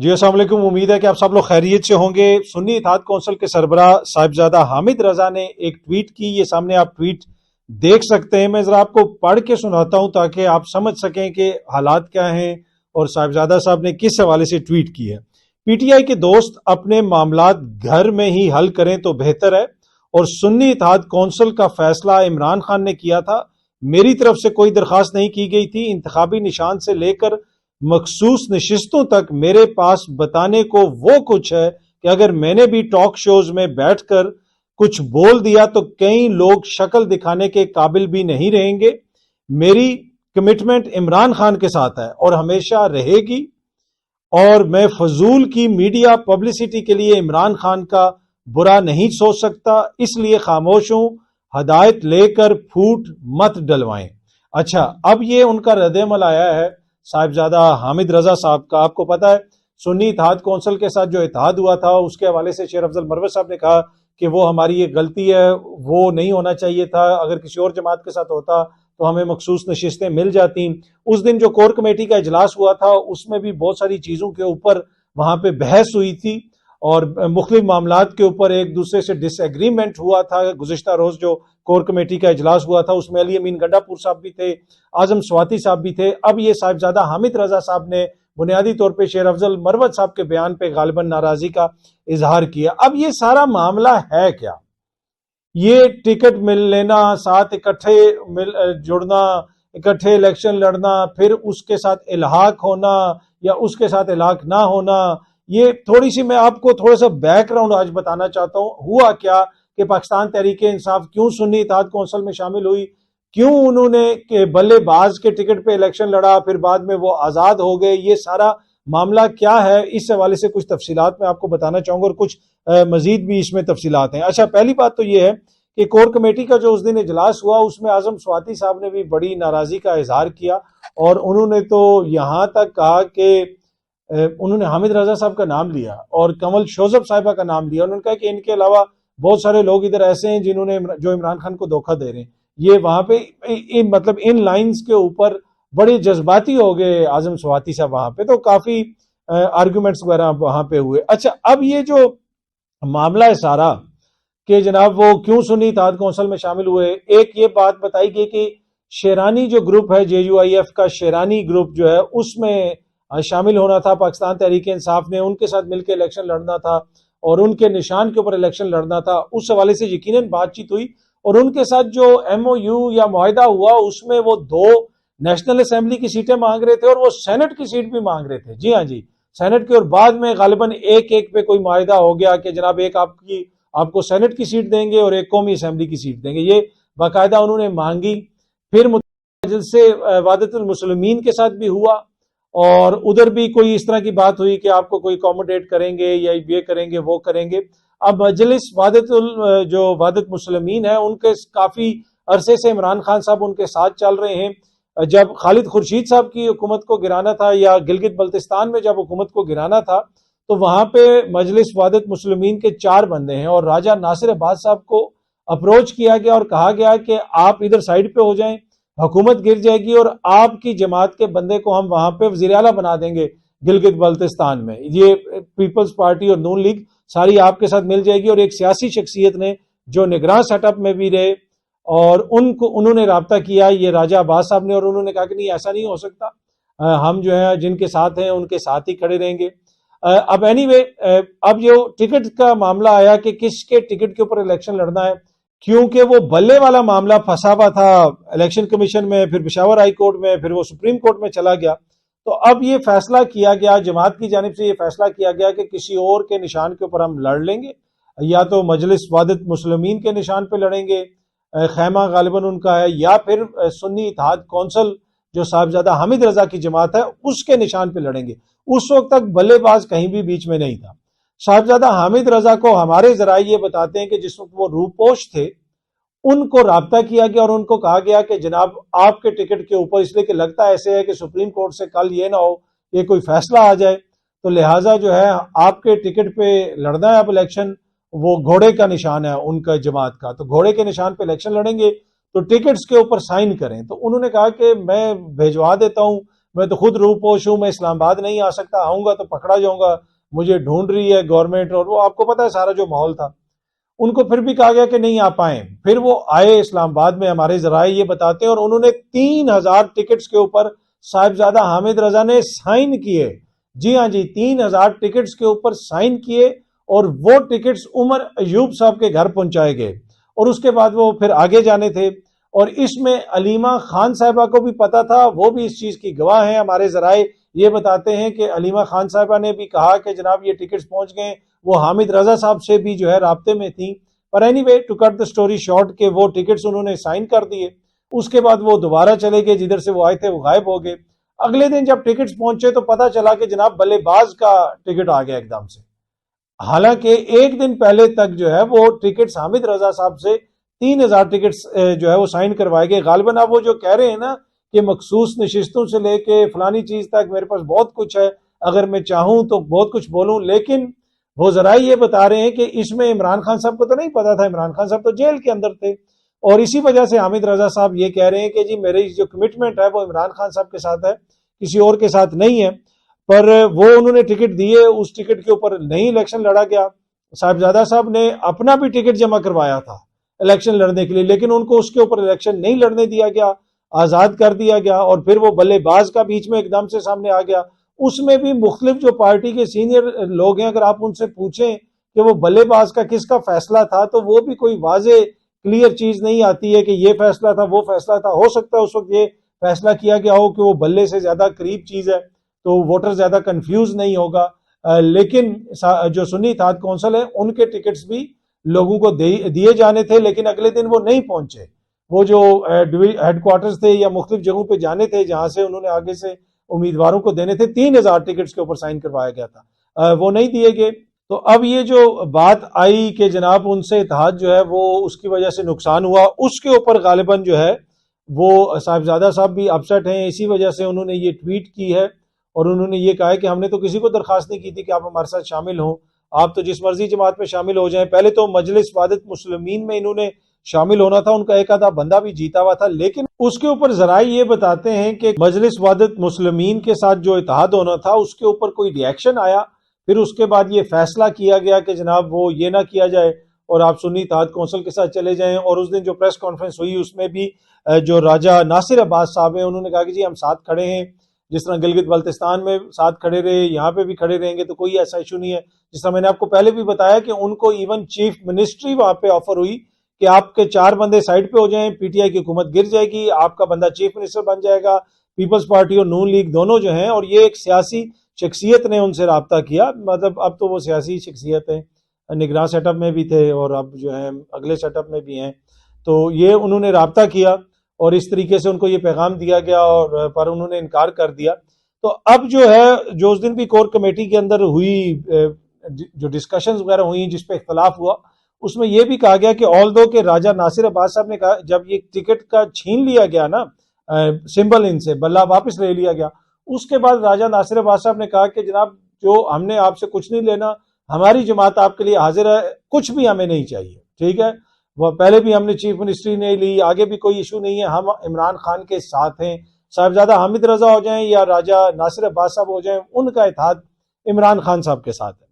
جی السلام علیکم، امید ہے کہ آپ سب لوگ خیریت سے ہوں گے۔ سنی اتحاد کونسل کے سربراہ صاحبزادہ حامد رضا نے ایک ٹویٹ کی، یہ سامنے آپ ٹویٹ دیکھ سکتے ہیں۔ میں ذرا آپ کو پڑھ کے سناتا ہوں تاکہ آپ سمجھ سکیں کہ حالات کیا ہیں اور صاحبزادہ صاحب نے کس حوالے سے ٹویٹ کی ہے۔ پی ٹی آئی کے دوست اپنے معاملات گھر میں ہی حل کریں تو بہتر ہے، اور سنی اتحاد کونسل کا فیصلہ عمران خان نے کیا تھا، میری طرف سے کوئی درخواست نہیں کی گئی تھی۔ انتخابی نشان سے لے کر مخصوص نشستوں تک میرے پاس بتانے کو وہ کچھ ہے کہ اگر میں نے بھی ٹاک شوز میں بیٹھ کر کچھ بول دیا تو کئی لوگ شکل دکھانے کے قابل بھی نہیں رہیں گے۔ میری کمٹمنٹ عمران خان کے ساتھ ہے اور ہمیشہ رہے گی، اور میں فضول کی میڈیا پبلسٹی کے لیے عمران خان کا برا نہیں سوچ سکتا، اس لیے خاموش ہوں۔ ہدایت لے کر پھوٹ مت ڈلوائیں۔ اچھا، اب یہ ان کا رد عمل آیا ہے صاحبزادہ حامد رضا صاحب کا۔ آپ کو پتا ہے سنی اتحاد کونسل کے ساتھ جو اتحاد ہوا تھا اس کے حوالے سے شیر افضل مروت صاحب نے کہا کہ وہ ہماری یہ غلطی ہے، وہ نہیں ہونا چاہیے تھا، اگر کسی اور جماعت کے ساتھ ہوتا تو ہمیں مخصوص نشستیں مل جاتی۔ اس دن جو کور کمیٹی کا اجلاس ہوا تھا اس میں بھی بہت ساری چیزوں کے اوپر وہاں پہ بحث ہوئی تھی اور مختلف معاملات کے اوپر ایک دوسرے سے ڈس ایگریمنٹ ہوا تھا۔ گزشتہ روز جو کور کمیٹی کا اجلاس ہوا تھا اس میں علی امین گنڈا پور صاحب بھی تھے، اعظم سواتی صاحب بھی تھے۔ اب یہ صاحبزادہ حامد رضا صاحب نے بنیادی طور پہ شیر افضل مروت صاحب کے بیان پہ غالباً ناراضی کا اظہار کیا۔ اب یہ سارا معاملہ ہے کیا؟ یہ ٹکٹ مل لینا، ساتھ اکٹھے جڑنا، اکٹھے الیکشن لڑنا، پھر اس کے ساتھ الحاق ہونا یا اس کے ساتھ الحاق نہ ہونا، یہ تھوڑی سی میں آپ کو تھوڑا سا بیک گراؤنڈ آج بتانا چاہتا ہوں۔ ہوا کیا کہ پاکستان تحریک انصاف کیوں سنی اتحاد کونسل میں شامل ہوئی، کیوں انہوں نے بلے باز کے ٹکٹ پہ الیکشن لڑا، پھر بعد میں وہ آزاد ہو گئے، یہ سارا معاملہ کیا ہے، اس حوالے سے کچھ تفصیلات میں آپ کو بتانا چاہوں گا اور کچھ مزید بھی اس میں تفصیلات ہیں۔ اچھا، پہلی بات تو یہ ہے کہ کور کمیٹی کا جو اس دن اجلاس ہوا اس میں اعظم سواتی صاحب نے بھی بڑی ناراضی کا اظہار کیا، اور انہوں نے تو یہاں تک کہا کہ انہوں نے حامد رضا صاحب کا نام لیا اور کمل شوزب صاحبہ کا نام لیا۔ انہوں نے کہا کہ ان کے علاوہ بہت سارے لوگ ادھر ایسے ہیں جو عمران خان کو دھوکہ دے رہے ہیں۔ یہ وہاں پہ مطلب ان لائنز کے اوپر بڑے جذباتی ہو گئے اعظم سواتی صاحب، وہاں پہ تو کافی آرگومنٹس وغیرہ وہاں پہ ہوئے۔ اچھا، اب یہ جو معاملہ ہے سارا کہ جناب وہ کیوں سنی اتحاد کونسل میں شامل ہوئے، ایک یہ بات بتائی گئی کہ شیرانی جو گروپ ہے JUIF کا، شیرانی گروپ جو ہے اس میں شامل ہونا تھا پاکستان تحریک انصاف نے، ان کے ساتھ مل کے الیکشن لڑنا تھا اور ان کے نشان کے اوپر الیکشن لڑنا تھا۔ اس حوالے سے یقیناً بات چیت ہوئی اور ان کے ساتھ جو MOU یا معاہدہ ہوا اس میں وہ 2 نیشنل اسمبلی کی سیٹیں مانگ رہے تھے اور وہ سینٹ کی سیٹ بھی مانگ رہے تھے۔ جی ہاں جی، سینٹ کی، اور بعد میں غالباً ایک پہ کوئی معاہدہ ہو گیا کہ جناب ایک آپ کو سینٹ کی سیٹ دیں گے اور ایک قومی اسمبلی کی سیٹ دیں گے، یہ باقاعدہ انہوں نے مانگی۔ پھر مجلس وحدت المسلمین کے ساتھ بھی ہوا اور ادھر بھی کوئی اس طرح کی بات ہوئی کہ آپ کو کوئی اکوموڈیٹ کریں گے یا یہ کریں گے وہ کریں گے۔ اب مجلس جو وحدت مسلمین ہے ان کے کافی عرصے سے عمران خان صاحب ان کے ساتھ چل رہے ہیں۔ جب خالد خورشید صاحب کی حکومت کو گرانا تھا یا گلگت بلتستان میں جب حکومت کو گرانا تھا تو وہاں پہ مجلس وحدت مسلمین کے 4 بندے ہیں اور راجہ ناصر عباس صاحب کو اپروچ کیا گیا اور کہا گیا کہ آپ ادھر سائیڈ پہ ہو جائیں، حکومت گر جائے گی اور آپ کی جماعت کے بندے کو ہم وہاں پہ وزیر اعلیٰ بنا دیں گے گلگت بلتستان میں، یہ پیپلز پارٹی اور نون لیگ ساری آپ کے ساتھ مل جائے گی۔ اور ایک سیاسی شخصیت نے جو نگراں سیٹ اپ میں بھی رہے اور انہوں نے رابطہ کیا یہ راجہ عباس صاحب نے، اور انہوں نے کہا کہ نہیں ایسا نہیں ہو سکتا، ہم جو ہے جن کے ساتھ ہیں ان کے ساتھ ہی کھڑے رہیں گے۔ اب اینی وے، اب جو ٹکٹ کا معاملہ آیا کہ کس کے ٹکٹ کے اوپر الیکشن لڑنا ہے، کیونکہ وہ بلے والا معاملہ پھنسا ہوا تھا الیکشن کمیشن میں، پھر پشاور ہائی کورٹ میں، پھر وہ سپریم کورٹ میں چلا گیا، تو اب یہ فیصلہ کیا گیا جماعت کی جانب سے، یہ فیصلہ کیا گیا کہ کسی اور کے نشان کے اوپر ہم لڑ لیں گے، یا تو مجلس وحدت مسلمین کے نشان پہ لڑیں گے، خیمہ غالباً ان کا ہے، یا پھر سنی اتحاد کونسل جو صاحبزادہ حامد رضا کی جماعت ہے اس کے نشان پہ لڑیں گے۔ اس وقت تک بلے باز کہیں بھی بیچ میں نہیں تھا۔ صاحبزادہ حامد رضا کو ہمارے ذرائع یہ بتاتے ہیں کہ جس وقت وہ روپوش تھے ان کو رابطہ کیا گیا اور ان کو کہا گیا کہ جناب آپ کے ٹکٹ کے اوپر، اس لیے کہ لگتا ایسے ہے کہ سپریم کورٹ سے کل یہ نہ ہو کہ کوئی فیصلہ آ جائے، تو لہٰذا جو ہے آپ کے ٹکٹ پہ لڑنا ہے اب الیکشن، وہ گھوڑے کا نشان ہے ان کا جماعت کا، تو گھوڑے کے نشان پہ الیکشن لڑیں گے تو ٹکٹس کے اوپر سائن کریں۔ تو انہوں نے کہا کہ میں بھیجوا دیتا ہوں میں تو خود روپوش ہوں، میں اسلام آباد نہیں آ سکتا، آؤں گا تو پکڑا جاؤں گا، مجھے ڈھونڈ رہی ہے گورنمنٹ، اور وہ آپ کو پتا ہے سارا جو ماحول تھا۔ ان کو پھر بھی کہا گیا کہ نہیں آپ آئیں، پھر وہ آئے اسلام آباد میں، ہمارے ذرائع یہ بتاتے ہیں، اور انہوں نے 3000 ٹکٹس کے اوپر صاحبزادہ حامد رضا نے سائن کیے۔ جی ہاں جی، 3000 ٹکٹس کے اوپر سائن کیے، اور وہ ٹکٹس عمر ایوب صاحب کے گھر پہنچائے گئے، اور اس کے بعد وہ پھر آگے جانے تھے۔ اور اس میں علیمہ خان صاحبہ کو بھی پتا تھا، وہ بھی اس چیز کی گواہ ہیں، ہمارے ذرائع یہ بتاتے ہیں کہ علیمہ خان صاحبہ نے بھی کہا کہ جناب یہ ٹکٹس پہنچ گئے، وہ حامد رضا صاحب سے بھی جو ہے رابطے میں تھیں۔ پر anyway to cut the story short, کہ وہ ٹکٹس انہوں نے سائن کر دیے، اس کے بعد وہ دوبارہ چلے گئے، جدھر سے وہ آئے تھے وہ غائب ہو گئے۔ اگلے دن جب ٹکٹس پہنچے تو پتا چلا کہ جناب بلے باز کا ٹکٹ آ گیا ایک دم سے، حالانکہ ایک دن پہلے تک جو ہے وہ ٹکٹس حامد رضا صاحب سے 3000 ٹکٹس جو ہے وہ سائن کروائے گئے۔ غالباً اب وہ جو کہہ رہے ہیں نا کہ مخصوص نشستوں سے لے کے فلانی چیز تک میرے پاس بہت کچھ ہے، اگر میں چاہوں تو بہت کچھ بولوں، لیکن وہ ذرائع یہ بتا رہے ہیں کہ اس میں عمران خان صاحب کو تو نہیں پتا تھا، عمران خان صاحب تو جیل کے اندر تھے، اور اسی وجہ سے حامد رضا صاحب یہ کہہ رہے ہیں کہ جی میری جو کمٹمنٹ ہے وہ عمران خان صاحب کے ساتھ ہے، کسی اور کے ساتھ نہیں ہے۔ پر وہ انہوں نے ٹکٹ دیے، اس ٹکٹ کے اوپر نہیں الیکشن لڑا گیا۔ صاحبزادہ صاحب نے اپنا بھی ٹکٹ جمع کروایا تھا الیکشن لڑنے کے لیے، لیکن ان کو اس کے اوپر الیکشن نہیں لڑنے دیا گیا، آزاد کر دیا گیا، اور پھر وہ بلے باز کا بیچ میں ایک دم سے سامنے آ گیا۔ اس میں بھی مختلف جو پارٹی کے سینئر لوگ ہیں، اگر آپ ان سے پوچھیں کہ وہ بلے باز کا کس کا فیصلہ تھا، تو وہ بھی کوئی واضح کلیئر چیز نہیں آتی ہے کہ یہ فیصلہ تھا وہ فیصلہ تھا۔ ہو سکتا ہے اس وقت یہ فیصلہ کیا گیا ہو کہ وہ بلے سے زیادہ قریب چیز ہے تو ووٹر زیادہ کنفیوز نہیں ہوگا، لیکن جو سنی اتحاد کونسل ہے ان کے ٹکٹس بھی لوگوں کو دیے جانے تھے، لیکن اگلے دن وہ نہیں پہنچے۔ وہ جو ہیڈ کوارٹرز تھے یا مختلف جگہوں پہ جانے تھے جہاں سے انہوں نے آگے سے امیدواروں کو دینے تھے، 3000 ٹکٹس کے اوپر سائن کروایا گیا تھا، وہ نہیں دیے گئے۔ تو اب یہ جو بات آئی کہ جناب ان سے اتحاد جو ہے وہ اس کی وجہ سے نقصان ہوا، اس کے اوپر غالباً جو ہے وہ صاحبزادہ صاحب بھی اپسٹ ہیں، اسی وجہ سے انہوں نے یہ ٹویٹ کی ہے، اور انہوں نے یہ کہا ہے کہ ہم نے تو کسی کو درخواست نہیں کی تھی کہ آپ ہمارے ساتھ شامل ہوں، آپ تو جس مرضی جماعت میں شامل ہو جائیں۔ پہلے تو مجلس وحدت مسلمین میں انہوں نے شامل ہونا تھا، ان کا ایک آدھا بندہ بھی جیتا ہوا تھا، لیکن اس کے اوپر ذرائع یہ بتاتے ہیں کہ مجلس وحدت مسلمین کے ساتھ جو اتحاد ہونا تھا اس کے اوپر کوئی ری ایکشن آیا، پھر اس کے بعد یہ فیصلہ کیا گیا کہ جناب وہ یہ نہ کیا جائے اور آپ سنی اتحاد کونسل کے ساتھ چلے جائیں۔ اور اس دن جو پریس کانفرنس ہوئی اس میں بھی جو راجہ ناصر عباس صاحب ہیں انہوں نے کہا کہ جی ہم ساتھ کھڑے ہیں، جس طرح گلگت بلتستان میں ساتھ کھڑے رہے یہاں پہ بھی کھڑے رہیں گے، تو کوئی ایسا ایشو نہیں ہے۔ جس طرح میں نے آپ کو پہلے بھی بتایا کہ ان کو ایون چیف منسٹری وہاں پہ آفر ہوئی کہ آپ کے 4 بندے سائڈ پہ ہو جائیں، پی ٹی آئی کی حکومت گر جائے گی، آپ کا بندہ چیف منسٹر بن جائے گا۔ پیپلز پارٹی اور نون لیگ دونوں جو ہیں، اور یہ ایک سیاسی شخصیت نے ان سے رابطہ کیا، مطلب اب تو وہ سیاسی شخصیت ہیں، نگراں سیٹ اپ میں بھی تھے اور اب جو ہیں اگلے سیٹ اپ میں بھی ہیں، تو یہ انہوں نے رابطہ کیا اور اس طریقے سے ان کو یہ پیغام دیا گیا، اور پر انہوں نے انکار کر دیا۔ تو اب جو ہے جو اس دن بھی کور کمیٹی کے اندر ہوئی جو ڈسکشنز وغیرہ ہوئی جس پہ اختلاف ہوا، اس میں یہ بھی کہا گیا کہ آلدو کہ راجہ ناصر عباس صاحب نے کہا جب یہ ٹکٹ کا چھین لیا گیا نا سمبل ان سے بلہ واپس لے لیا گیا، اس کے بعد راجہ ناصر عباس صاحب نے کہا کہ جناب جو ہم نے آپ سے کچھ نہیں لینا، ہماری جماعت آپ کے لیے حاضر ہے، کچھ بھی ہمیں نہیں چاہیے، ٹھیک ہے، وہ پہلے بھی ہم نے چیف منسٹری نہیں لی، آگے بھی کوئی ایشو نہیں ہے، ہم عمران خان کے ساتھ ہیں، صاحبزادہ حامد رضا ہو جائیں یا راجہ ناصر عباس صاحب ہو جائیں، ان کا اتحاد عمران خان صاحب کے ساتھ ہے۔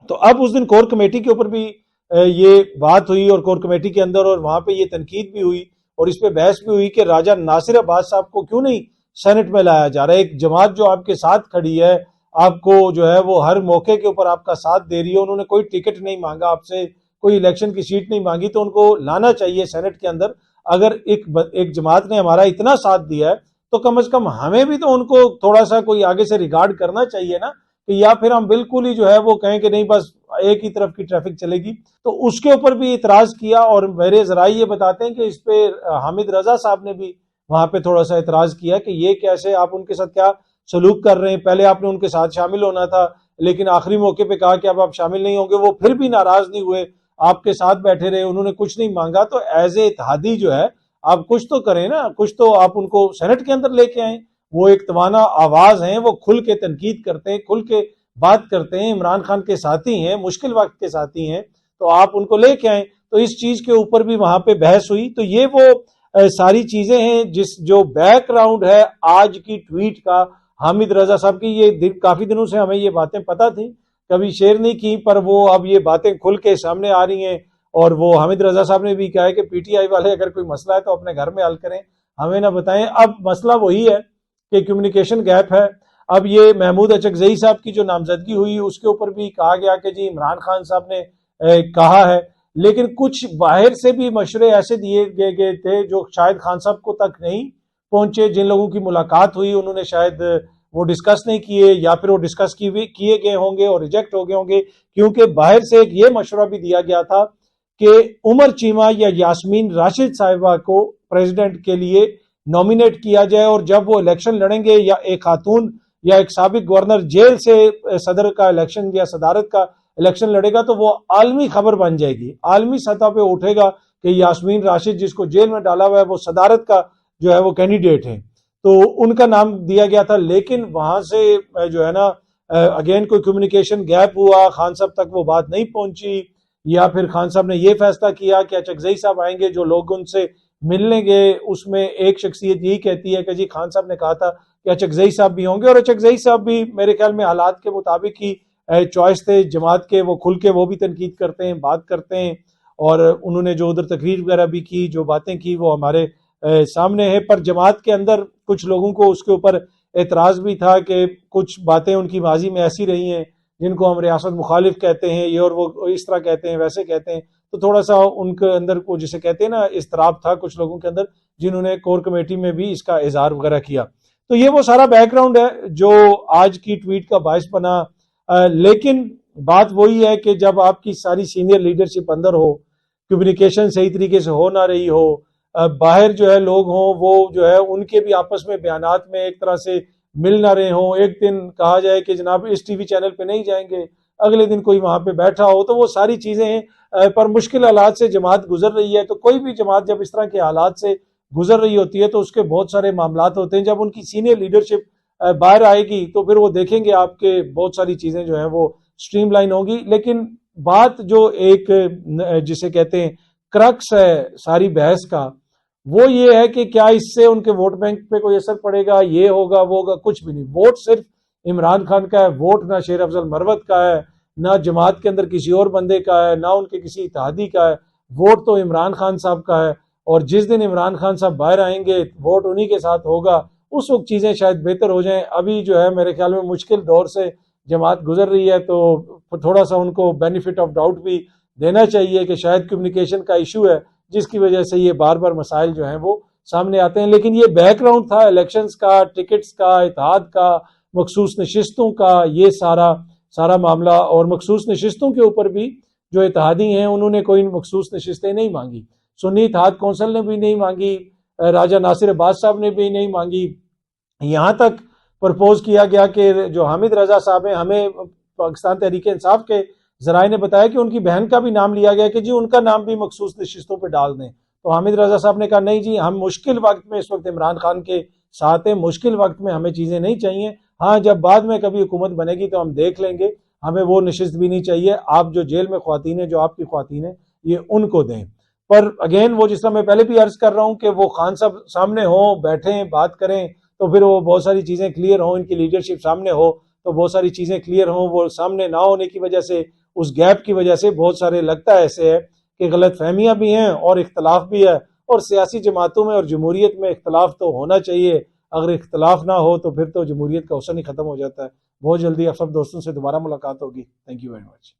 تو اب اس دن کور کمیٹی کے اوپر بھی یہ بات ہوئی، اور کور کمیٹی کے اندر اور وہاں پہ یہ تنقید بھی ہوئی اور اس پہ بحث بھی ہوئی کہ راجہ ناصر عباس صاحب کو کیوں نہیں سینٹ میں لایا جا رہا ہے، ایک جماعت جو آپ کے ساتھ کھڑی ہے، آپ کو جو ہے وہ ہر موقع کے اوپر آپ کا ساتھ دے رہی ہے، انہوں نے کوئی ٹکٹ نہیں مانگا آپ سے، کوئی الیکشن کی سیٹ نہیں مانگی، تو ان کو لانا چاہیے سینٹ کے اندر۔ اگر ایک جماعت نے ہمارا اتنا ساتھ دیا ہے تو کم از کم ہمیں بھی تو ان کو تھوڑا سا کوئی آگے سے ریگارڈ کرنا چاہیے نا، کہ یا پھر ہم بالکل ہی جو ہے وہ کہیں کہ نہیں بس ایک ہی طرف کی ٹریفک چلے گی۔ تو اس کے اوپر بھی اعتراض کیا، اور میرے ذرائع یہ بتاتے ہیں کہ اس پہ حامد رضا صاحب نے بھی وہاں پہ تھوڑا سا اعتراض کیا کہ یہ کیسے آپ ان کے ساتھ کیا سلوک کر رہے ہیں، پہلے آپ نے ان کے ساتھ شامل ہونا تھا لیکن آخری موقع پہ کہا کہ اب آپ شامل نہیں ہوں گے، وہ پھر بھی ناراض نہیں ہوئے، آپ کے ساتھ بیٹھے رہے، انہوں نے کچھ نہیں مانگا۔ تو ایز اے اتحادی جو ہے آپ کچھ تو کریں نا، کچھ تو آپ ان کو سینٹ کے اندر لے کے آئیں، وہ ایک توانا آواز ہیں، وہ کھل کے تنقید کرتے ہیں، کھل کے بات کرتے ہیں، عمران خان کے ساتھی ہیں، مشکل وقت کے ساتھی ہیں، تو آپ ان کو لے کے آئیں۔ تو اس چیز کے اوپر بھی وہاں پہ بحث ہوئی۔ تو یہ وہ ساری چیزیں ہیں جو بیک گراؤنڈ ہے آج کی ٹویٹ کا حامد رضا صاحب کی. یہ کافی دنوں سے ہمیں یہ باتیں پتہ تھیں, کبھی شیئر نہیں کی, پر وہ اب یہ باتیں کھل کے سامنے آ رہی ہیں. اور وہ حامد رضا صاحب نے بھی کہا ہے کہ پی ٹی آئی والے اگر کوئی مسئلہ ہے تو اپنے گھر میں حل کریں, ہمیں نہ بتائیں. اب مسئلہ وہی ہے کہ کمیونیکیشن گیپ ہے. اب یہ محمود اچکزئی صاحب کی جو نامزدگی ہوئی اس کے اوپر بھی کہا گیا کہ جی عمران خان صاحب نے کہا ہے, لیکن کچھ باہر سے بھی مشورے ایسے دیے گئے تھے جو شاید خان صاحب کو تک نہیں پہنچے. جن لوگوں کی ملاقات ہوئی انہوں نے شاید وہ ڈسکس نہیں کیے, یا پھر وہ ڈسکس کیے گئے ہوں گے اور ریجیکٹ ہو گئے ہوں گے, کیونکہ باہر سے ایک یہ مشورہ بھی دیا گیا تھا کہ عمر چیمہ یا یاسمین راشد صاحبہ کو پریزیڈنٹ کے لیے نومینیٹ کیا جائے, اور جب وہ الیکشن لڑیں گے یا ایک خاتون یا ایک سابق گورنر جیل سے صدر کا الیکشن یا صدارت کا الیکشن لڑے گا تو وہ عالمی خبر بن جائے گی, عالمی سطح پہ اٹھے گا کہ یاسمین راشد جس کو جیل میں ڈالا ہوا ہے وہ صدارت کا جو ہے وہ کینڈیڈیٹ ہیں. تو ان کا نام دیا گیا تھا, لیکن وہاں سے جو ہے نا اگین کوئی کمیونیکیشن گیپ ہوا, خان صاحب تک وہ بات نہیں پہنچی, یا پھر خان صاحب نے یہ فیصلہ کیا کہ اچکزئی صاحب آئیں گے. جو لوگ ان سے ملنے گے اس میں ایک شخصیت یہی کہتی ہے کہ جی خان صاحب نے کہا تھا کہ اچکزئی صاحب بھی ہوں گے, اور اچکزئی صاحب بھی میرے خیال میں حالات کے مطابق ہی چوائس تھے جماعت کے. وہ کھل کے وہ بھی تنقید کرتے ہیں, بات کرتے ہیں, اور انہوں نے جو ادھر تقریر وغیرہ بھی کی, جو باتیں کی وہ ہمارے سامنے ہے. پر جماعت کے اندر کچھ لوگوں کو اس کے اوپر اعتراض بھی تھا کہ کچھ باتیں ان کی ماضی میں ایسی رہی ہیں جن کو ہم ریاست مخالف کہتے ہیں, یہ اور وہ اس طرح کہتے ہیں ویسے کہتے ہیں. تو تھوڑا سا ان کے اندر کو جسے کہتے ہیں نا اضطراب تھا کچھ لوگوں کے اندر, جنہوں نے کور کمیٹی میں بھی اس کا اظہار وغیرہ کیا. تو یہ وہ سارا بیک گراؤنڈ ہے جو آج کی ٹویٹ کا باعث بنا. لیکن بات وہی ہے کہ جب آپ کی ساری سینئر لیڈرشپ اندر ہو, کمیونیکیشن صحیح طریقے سے ہو نہ رہی ہو, باہر جو ہے لوگ ہوں وہ جو ہے ان کے بھی آپس میں بیانات میں ایک طرح سے مل نہ رہے ہوں, ایک دن کہا جائے کہ جناب اس ٹی وی چینل پہ نہیں جائیں گے, اگلے دن کوئی وہاں پہ بیٹھا ہو, تو وہ ساری چیزیں ہیں. پر مشکل حالات سے جماعت گزر رہی ہے. تو کوئی بھی جماعت جب اس طرح کے حالات سے گزر رہی ہوتی ہے تو اس کے بہت سارے معاملات ہوتے ہیں. جب ان کی سینئر لیڈرشپ باہر آئے گی تو پھر وہ دیکھیں گے آپ کے بہت ساری چیزیں جو ہیں وہ سٹریم لائن ہوگی. لیکن بات جو ایک جسے کہتے ہیں کرکس ہے ساری بحث کا, وہ یہ ہے کہ کیا اس سے ان کے ووٹ بینک پہ کوئی اثر پڑے گا, یہ ہوگا وہ ہوگا, کچھ بھی نہیں. ووٹ صرف عمران خان کا ہے, ووٹ نہ شیر افضل مروت کا ہے, نہ جماعت کے اندر کسی اور بندے کا ہے, نہ ان کے کسی اتحادی کا ہے. ووٹ تو عمران خان صاحب کا ہے, اور جس دن عمران خان صاحب باہر آئیں گے ووٹ انہی کے ساتھ ہوگا. اس وقت چیزیں شاید بہتر ہو جائیں. ابھی جو ہے میرے خیال میں مشکل دور سے جماعت گزر رہی ہے, تو تھوڑا سا ان کو بینیفٹ آف ڈاؤٹ بھی دینا چاہیے کہ شاید کمیونیکیشن کا ایشو ہے جس کی وجہ سے یہ بار بار مسائل جو ہیں وہ سامنے آتے ہیں. لیکن یہ بیک گراؤنڈ تھا الیکشنز کا, ٹکٹس کا, اتحاد کا, مخصوص نشستوں کا, یہ سارا معاملہ. اور مخصوص نشستوں کے اوپر بھی جو اتحادی ہیں انہوں نے کوئی مخصوص نشستیں نہیں مانگی. سنی اتحاد کونسل نے بھی نہیں مانگی, راجہ ناصر عباس صاحب نے بھی نہیں مانگی. یہاں تک پرپوز کیا گیا کہ جو حامد رضا صاحب ہیں, ہمیں پاکستان تحریک انصاف کے ذرائع نے بتایا کہ ان کی بہن کا بھی نام لیا گیا کہ جی ان کا نام بھی مخصوص نشستوں پہ ڈال دیں. تو حامد رضا صاحب نے کہا نہیں جی, ہم مشکل وقت میں اس وقت عمران خان کے ساتھ ہیں, مشکل وقت میں ہمیں چیزیں نہیں چاہیے. ہاں جب بعد میں کبھی حکومت بنے گی تو ہم دیکھ لیں گے, ہمیں وہ نشست بھی نہیں چاہیے. آپ جو جیل میں خواتین ہیں, جو آپ کی خواتین ہیں, یہ ان کو دیں. پر اگین وہ جس طرح میں پہلے بھی عرض کر رہا ہوں کہ وہ خان صاحب سامنے ہوں, بیٹھیں, بات کریں, تو پھر وہ بہت ساری چیزیں کلیئر ہوں. ان کی لیڈرشپ سامنے ہو تو بہت ساری چیزیں کلیئر ہوں. وہ سامنے نہ ہونے کی وجہ سے, اس گیپ کی وجہ سے بہت سارے لگتا ہے ایسے ہے کہ غلط فہمیاں بھی ہیں اور اختلاف بھی ہے. اور سیاسی جماعتوں میں اور جمہوریت میں اختلاف تو ہونا چاہیے. اگر اختلاف نہ ہو تو پھر تو جمہوریت کا حسن ہی ختم ہو جاتا ہے. بہت جلدی آپ سب دوستوں سے دوبارہ ملاقات ہوگی. Thank you very much.